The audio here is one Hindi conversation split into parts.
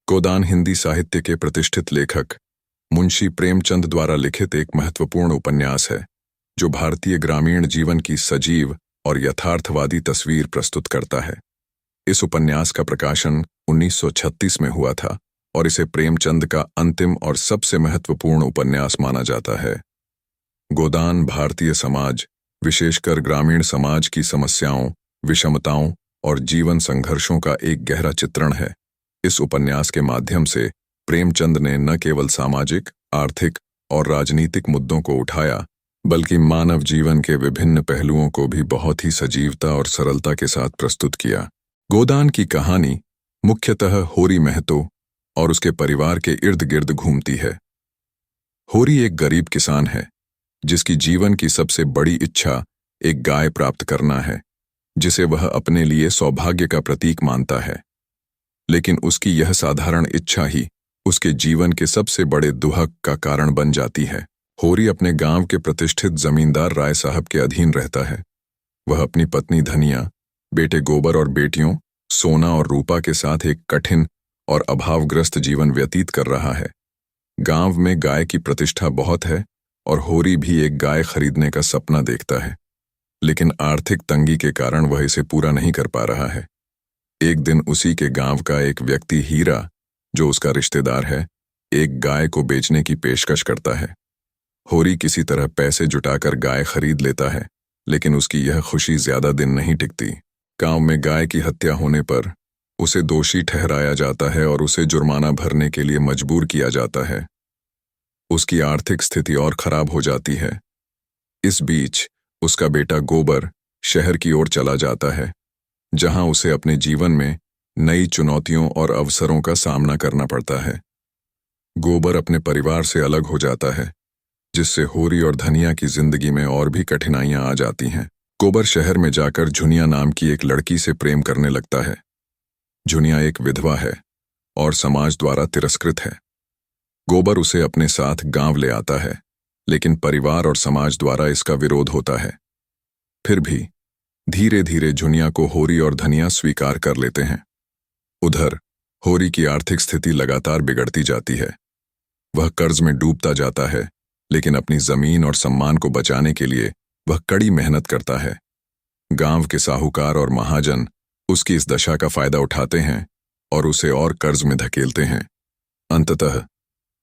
गोदान हिंदी साहित्य के प्रतिष्ठित लेखक मुंशी प्रेमचंद द्वारा लिखित एक महत्वपूर्ण उपन्यास है जो भारतीय ग्रामीण जीवन की सजीव और यथार्थवादी तस्वीर प्रस्तुत करता है। इस उपन्यास का प्रकाशन 1936 में हुआ था और इसे प्रेमचंद का अंतिम और सबसे महत्वपूर्ण उपन्यास माना जाता है। गोदान भारतीय समाज, विशेषकर ग्रामीण समाज की समस्याओं, विषमताओं और जीवन संघर्षों का एक गहरा चित्रण है। इस उपन्यास के माध्यम से प्रेमचंद ने न केवल सामाजिक, आर्थिक और राजनीतिक मुद्दों को उठाया, बल्कि मानव जीवन के विभिन्न पहलुओं को भी बहुत ही सजीवता और सरलता के साथ प्रस्तुत किया। गोदान की कहानी मुख्यतः होरी महतो और उसके परिवार के इर्द गिर्द घूमती है। होरी एक गरीब किसान है जिसकी जीवन की सबसे बड़ी इच्छा एक गाय प्राप्त करना है, जिसे वह अपने लिए सौभाग्य का प्रतीक मानता है। लेकिन उसकी यह साधारण इच्छा ही उसके जीवन के सबसे बड़े दुहक का कारण बन जाती है। होरी अपने गांव के प्रतिष्ठित जमींदार राय साहब के अधीन रहता है। वह अपनी पत्नी धनिया, बेटे गोबर और बेटियों सोना और रूपा के साथ एक कठिन और अभावग्रस्त जीवन व्यतीत कर रहा है। गांव में गाय की प्रतिष्ठा बहुत है और होरी भी एक गाय खरीदने का सपना देखता है, लेकिन आर्थिक तंगी के कारण वह इसे पूरा नहीं कर पा रहा है। एक दिन उसी के गांव का एक व्यक्ति हीरा, जो उसका रिश्तेदार है, एक गाय को बेचने की पेशकश करता है। होरी किसी तरह पैसे जुटाकर गाय खरीद लेता है, लेकिन उसकी यह खुशी ज्यादा दिन नहीं टिकती। गांव में गाय की हत्या होने पर उसे दोषी ठहराया जाता है और उसे जुर्माना भरने के लिए मजबूर किया जाता है। उसकी आर्थिक स्थिति और खराब हो जाती है। इस बीच उसका बेटा गोबर शहर की ओर चला जाता है, जहां उसे अपने जीवन में नई चुनौतियों और अवसरों का सामना करना पड़ता है। गोबर अपने परिवार से अलग हो जाता है, जिससे होरी और धनिया की जिंदगी में और भी कठिनाइयां आ जाती हैं। गोबर शहर में जाकर झुनिया नाम की एक लड़की से प्रेम करने लगता है। झुनिया एक विधवा है और समाज द्वारा तिरस्कृत है। गोबर उसे अपने साथ गांव ले आता है, लेकिन परिवार और समाज द्वारा इसका विरोध होता है। फिर भी धीरे धीरे झुनिया को होरी और धनिया स्वीकार कर लेते हैं। उधर होरी की आर्थिक स्थिति लगातार बिगड़ती जाती है। वह कर्ज में डूबता जाता है, लेकिन अपनी जमीन और सम्मान को बचाने के लिए वह कड़ी मेहनत करता है। गांव के साहूकार और महाजन उसकी इस दशा का फायदा उठाते हैं और उसे और कर्ज में धकेलते हैं। अंततः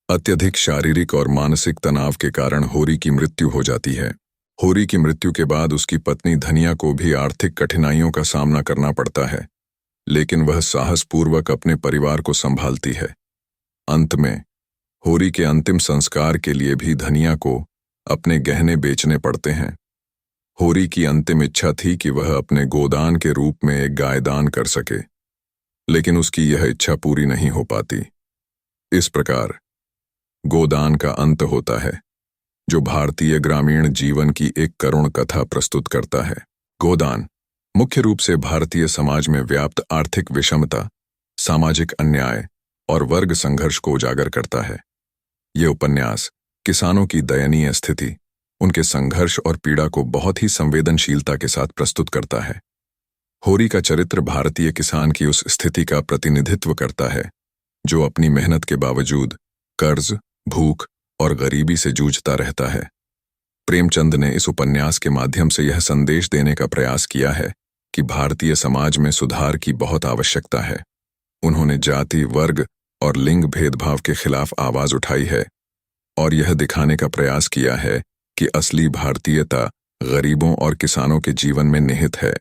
अत्यधिक शारीरिक और मानसिक तनाव के कारण होरी की मृत्यु हो जाती है। होरी की मृत्यु के बाद उसकी पत्नी धनिया को भी आर्थिक कठिनाइयों का सामना करना पड़ता है, लेकिन वह साहसपूर्वक अपने परिवार को संभालती है। अंत में होरी के अंतिम संस्कार के लिए भी धनिया को अपने गहने बेचने पड़ते हैं। होरी की अंतिम इच्छा थी कि वह अपने गोदान के रूप में एक गाय दान कर सके, लेकिन उसकी यह इच्छा पूरी नहीं हो पाती। इस प्रकार गोदान का अंत होता है, जो भारतीय ग्रामीण जीवन की एक करुण कथा प्रस्तुत करता है। गोदान मुख्य रूप से भारतीय समाज में व्याप्त आर्थिक विषमता, सामाजिक अन्याय और वर्ग संघर्ष को उजागर करता है। ये उपन्यास किसानों की दयनीय स्थिति, उनके संघर्ष और पीड़ा को बहुत ही संवेदनशीलता के साथ प्रस्तुत करता है। होरी का चरित्र भारतीय किसान की उस स्थिति का प्रतिनिधित्व करता है जो अपनी मेहनत के बावजूद कर्ज, भूख और गरीबी से जूझता रहता है। प्रेमचंद ने इस उपन्यास के माध्यम से यह संदेश देने का प्रयास किया है कि भारतीय समाज में सुधार की बहुत आवश्यकता है। उन्होंने जाति, वर्ग और लिंग भेदभाव के खिलाफ आवाज उठाई है और यह दिखाने का प्रयास किया है कि असली भारतीयता गरीबों और किसानों के जीवन में निहित है।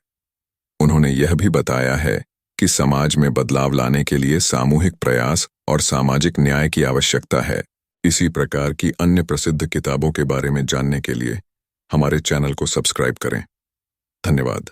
उन्होंने यह भी बताया है कि समाज में बदलाव लाने के लिए सामूहिक प्रयास और सामाजिक न्याय की आवश्यकता है। इसी प्रकार की अन्य प्रसिद्ध किताबों के बारे में जानने के लिए हमारे चैनल को सब्सक्राइब करें। धन्यवाद।